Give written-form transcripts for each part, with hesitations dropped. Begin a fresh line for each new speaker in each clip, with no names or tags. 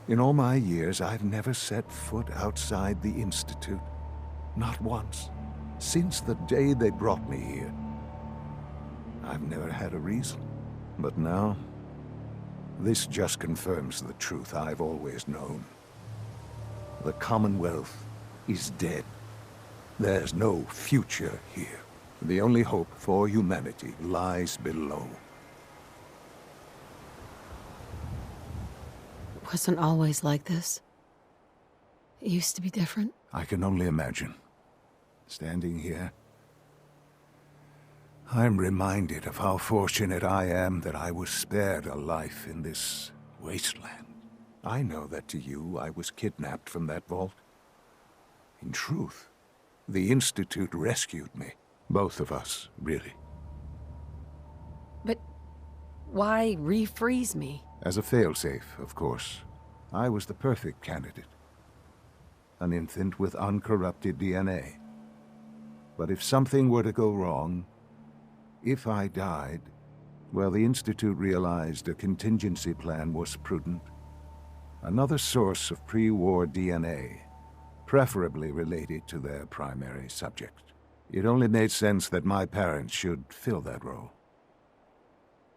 In all my years, I've never set foot outside the Institute. Not once. Since the day they brought me here. I've never had a reason. But now, this just confirms the truth I've always known. The Commonwealth is dead. There's no future here. The only hope for humanity lies below.
It wasn't always like this. It used to be different.
I can only imagine. Standing here, I'm reminded of how fortunate I am that I was spared a life in this wasteland. I know that to you, I was kidnapped from that vault. In truth, the Institute rescued me. Both of us, really.
But why refreeze me?
As a failsafe, of course. I was the perfect candidate. An infant with uncorrupted DNA. But if something were to go wrong, if I died, well, the Institute realized a contingency plan was prudent. Another source of pre-war DNA, preferably related to their primary subject. It only made sense that my parents should fill that role.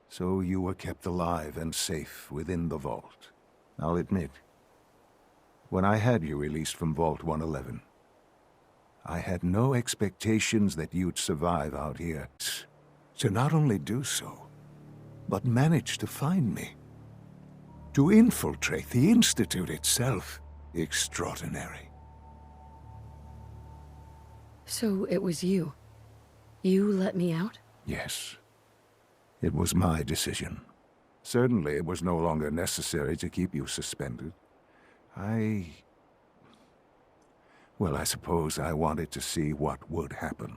So you were kept alive and safe within the vault. I'll admit, when I had you released from Vault 111, I had no expectations that you'd survive out here. To not only do so, but manage to find me. To infiltrate the Institute itself. Extraordinary.
So it was you. You let me out?
Yes. It was my decision. Certainly it was no longer necessary to keep you suspended. Well, I suppose I wanted to see what would happen.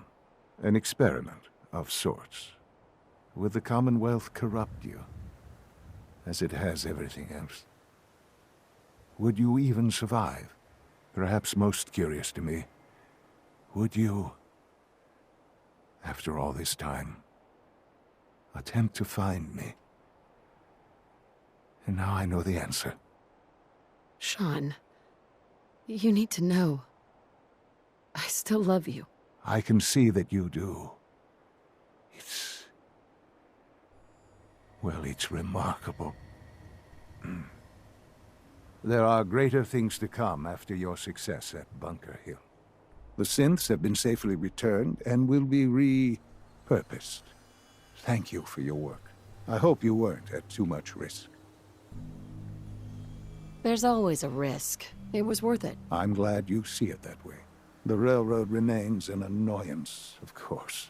An experiment of sorts. Would the Commonwealth corrupt you? As it has everything else? Would you even survive? Perhaps most curious to me, would you, after all this time, attempt to find me? And now I know the answer.
Sean, you need to know. I still love you.
I can see that you do. Well, it's remarkable. There are greater things to come after your success at Bunker Hill. The synths have been safely returned and will be repurposed. Thank you for your work. I hope you weren't at too much risk.
There's always a risk. It was worth it.
I'm glad you see it that way. The railroad remains an annoyance, of course.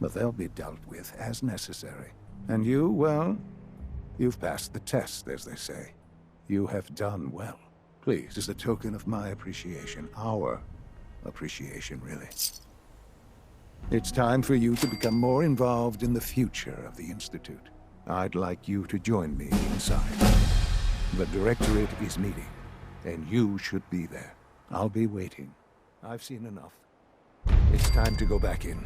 But they'll be dealt with as necessary. And you, well, you've passed the test, as they say. You have done well. Please, as a token of my appreciation, our appreciation, really. It's time for you to become more involved in the future of the Institute. I'd like you to join me inside. The Directorate is meeting, and you should be there. I'll be waiting. I've seen enough. It's time to go back in.